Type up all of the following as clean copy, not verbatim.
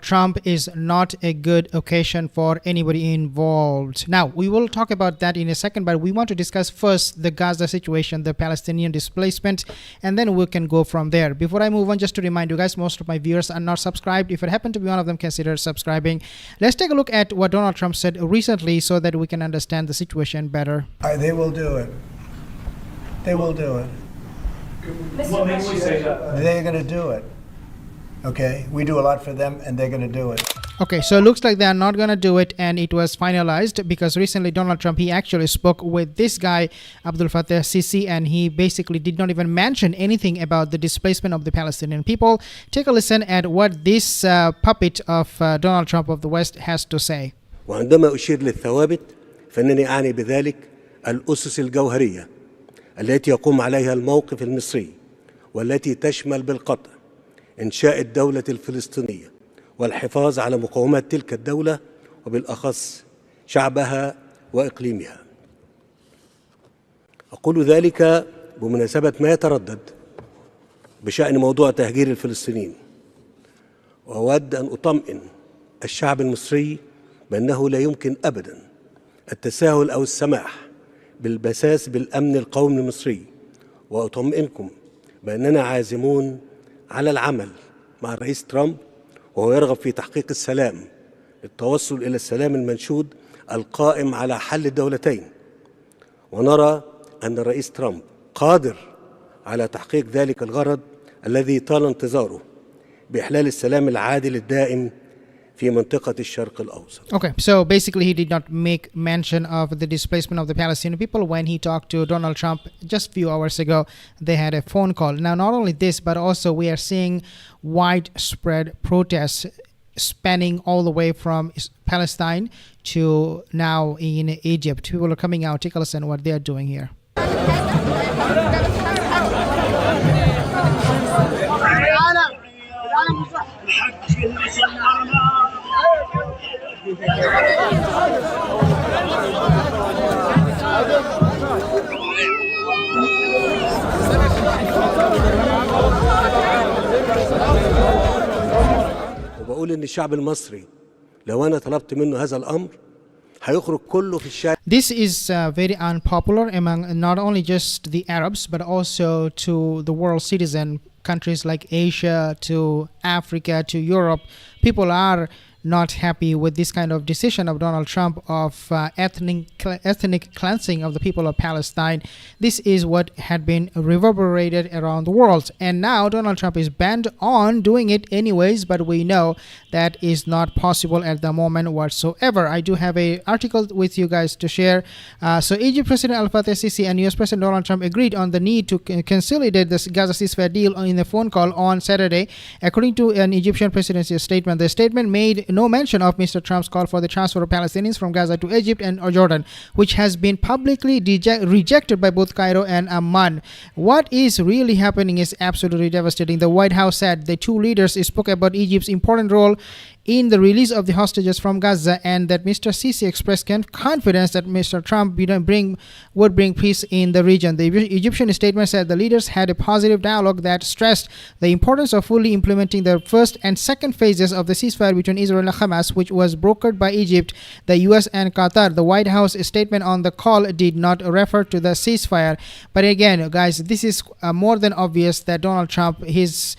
Trump is not a good occasion for anybody involved. Now, we will talk about that in a second, but we want to discuss first the Gaza situation, the Palestinian displacement, and then we can go from there. Before I move on, just to remind you guys, most of my viewers are not subscribed. If it happened to be one of them, consider subscribing. Let's take a look at what Donald Trump said recently so that we can understand the situation better. They will do it. They will do it. What makes you say that? They're going to do it. Okay? We do a lot for them, and they're going to do it. Okay, so it looks like they are not going to do it, and it was finalized because recently Donald Trump, he actually spoke with this guy, Abdul Fattah Sisi, and he basically did not even mention anything about the displacement of the Palestinian people. Take a listen at what this puppet of Donald Trump of the West has to say. وعندما أشير للثوابت فإنني أعني بذلك الأسس الجوهرية التي يقوم عليها الموقف المصري والتي تشمل بالقطع إنشاء الدولة الفلسطينية والحفاظ على مقومات تلك الدولة وبالأخص شعبها وإقليمها. أقول ذلك بمناسبة ما يتردد بشأن موضوع تهجير الفلسطينيين، وأود أن أطمئن الشعب المصري بأنه لا يمكن أبدا التساهل أو السماح بالبساس بالأمن القومي المصري، وأطمئنكم بأننا عازمون على العمل مع الرئيس ترامب وهو يرغب في تحقيق السلام للتوصل إلى السلام المنشود القائم على حل الدولتين، ونرى أن الرئيس ترامب قادر على تحقيق ذلك الغرض الذي طال انتظاره بإحلال السلام العادل الدائم في منطقة الشرق الأوسط. Okay, so basically he did not make mention of the displacement of the Palestinian people when he talked to Donald Trump just a few hours ago. They had a phone call. Now, not only this, but also we are seeing widespread protests spanning all the way from Palestine to now in Egypt. People are coming out. Take a listen what they are doing here. وبقول إن الشعب المصري لو أنا طلبت منه هذا الأمر هيخرج كله في الشارع. This is very unpopular among not only just the Arabs but also to the world citizen countries like Asia, to Africa, to Europe. People are not happy with this kind of decision of Donald Trump of ethnic cleansing of the people of Palestine. This is what had been reverberated around the world, and now Donald Trump is bent on doing it anyways, but we know that is not possible at the moment whatsoever. I do have an article with you guys to share. So Egypt President Al Fattah Sisi and US President Donald Trump agreed on the need to consolidate the Gaza ceasefire deal in a phone call on Saturday. According to an Egyptian presidency statement, the statement made no mention of Mr. Trump's call for the transfer of Palestinians from Gaza to Egypt and Jordan, which has been publicly rejected by both Cairo and Amman. What is really happening is absolutely devastating. The White House said the two leaders spoke about Egypt's important role in the release of the hostages from Gaza, and that Mr. Sisi expressed confidence that Mr. Trump would bring peace in the region. The Egyptian statement said the leaders had a positive dialogue that stressed the importance of fully implementing the first and second phases of the ceasefire between Israel and Hamas, which was brokered by Egypt, the US, and Qatar. The White House statement on the call did not refer to the ceasefire. But again, guys, this is more than obvious that Donald Trump, his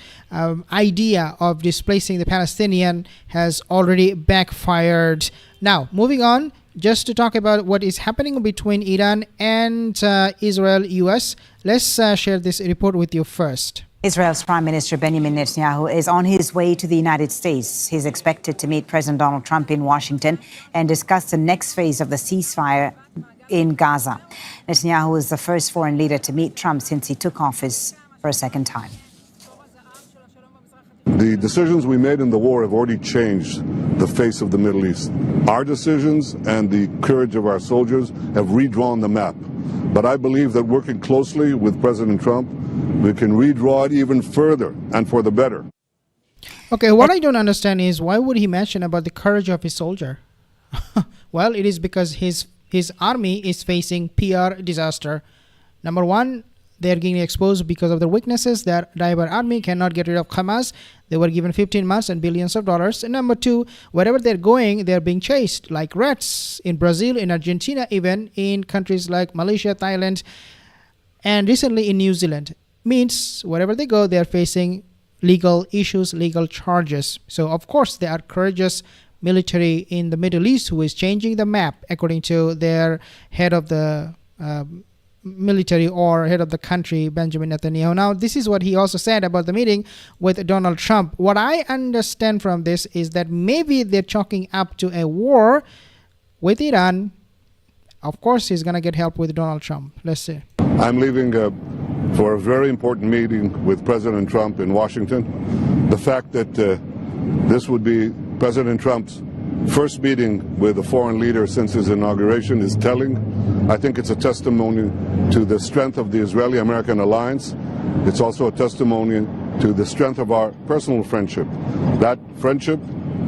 idea of displacing the Palestinian has already backfired. Now, moving on, just to talk about what is happening between Iran and Israel, US, let's share this report with you first. Israel's Prime Minister Benjamin Netanyahu is on his way to the United States. He's expected to meet President Donald Trump in Washington and discuss the next phase of the ceasefire in Gaza. Netanyahu is the first foreign leader to meet Trump since he took office for a second time. The decisions we made in the war have already changed the face of the Middle East. Our decisions and the courage of our soldiers have redrawn the map. But I believe that working closely with President Trump, we can redraw it even further and for the better. Okay, what I don't understand is why would he mention about the courage of his soldier? Well, it is because his army is facing PR disaster. Number one, they're getting exposed because of their weaknesses. Their Daibar army cannot get rid of Hamas. They were given 15 months and billions of dollars. And number two, wherever they're going, they're being chased like rats in Brazil, in Argentina, even in countries like Malaysia, Thailand, and recently in New Zealand. Means wherever they go, they're facing legal issues, legal charges. So, of course, they are courageous military in the Middle East who is changing the map according to their head of the military or head of the country, Benjamin Netanyahu. Now, this is what he also said about the meeting with Donald Trump. What I understand from this is that maybe they're chalking up to a war with Iran. Of course, he's going to get help with Donald Trump. Let's see. I'm leaving for a very important meeting with President Trump in Washington. The fact that this would be President Trump's first meeting with a foreign leader since his inauguration is telling. I think it's a testimony to the strength of the Israeli-American alliance. It's also a testimony to the strength of our personal friendship. That friendship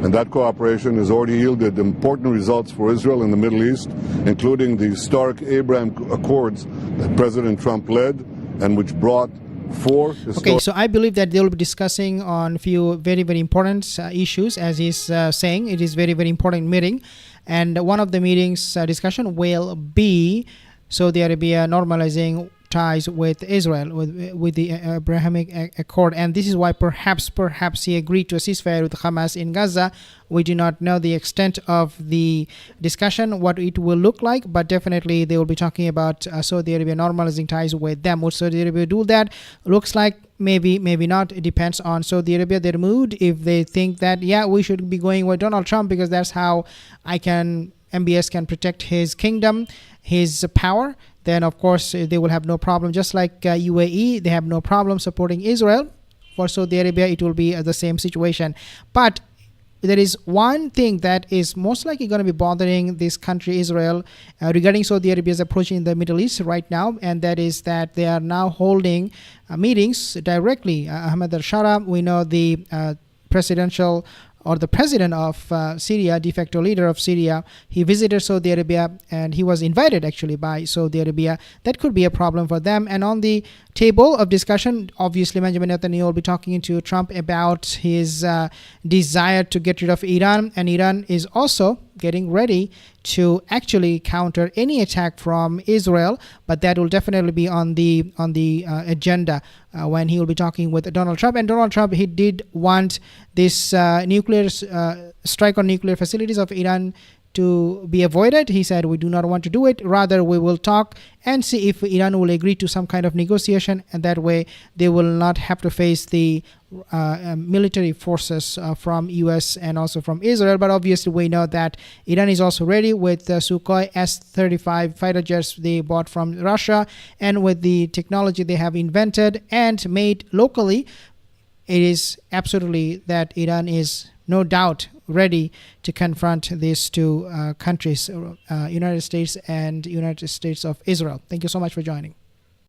and that cooperation has already yielded important results for Israel in the Middle East, including the historic Abraham Accords that President Trump led and which brought four historic... Okay, so I believe that they will be discussing on a few very, very important issues. As he's saying, it is very, very important meeting. And one of the meetings discussion will be Saudi Arabia normalizing ties with Israel, with the Abrahamic Accord. And this is why perhaps he agreed to a ceasefire with Hamas in Gaza. We do not know the extent of the discussion, what it will look like, but definitely they will be talking about Saudi Arabia normalizing ties with them. Would Saudi Arabia do that? Looks like maybe not. It depends on Saudi Arabia, their mood. If they think that, yeah, we should be going with Donald Trump because that's how MBS can protect his kingdom, his power, then of course they will have no problem. Just like UAE, they have no problem supporting Israel. For Saudi Arabia, it will be the same situation. But there is one thing that is most likely going to be bothering this country, Israel, regarding Saudi Arabia's approach in the Middle East right now, and that is that they are now holding meetings directly. Ahmed al-Shara, we know the presidential or the president of Syria, de facto leader of Syria, he visited Saudi Arabia and he was invited actually by Saudi Arabia. That could be a problem for them. And on the table of discussion, obviously Benjamin Netanyahu will be talking to Trump about his desire to get rid of Iran, and Iran is also getting ready to actually counter any attack from Israel, but that will definitely be on the agenda when he will be talking with Donald Trump. And Donald Trump, he did want this nuclear strike on nuclear facilities of Iran to be avoided. He said, we do not want to do it. Rather, we will talk and see if Iran will agree to some kind of negotiation, and that way they will not have to face the military forces from US and also from Israel. But obviously we know that Iran is also ready with Sukhoi S-35 fighter jets they bought from Russia, and with the technology they have invented and made locally, it is absolutely that Iran is no doubt ready to confront these two countries, United States and United States of Israel. Thank you so much for joining.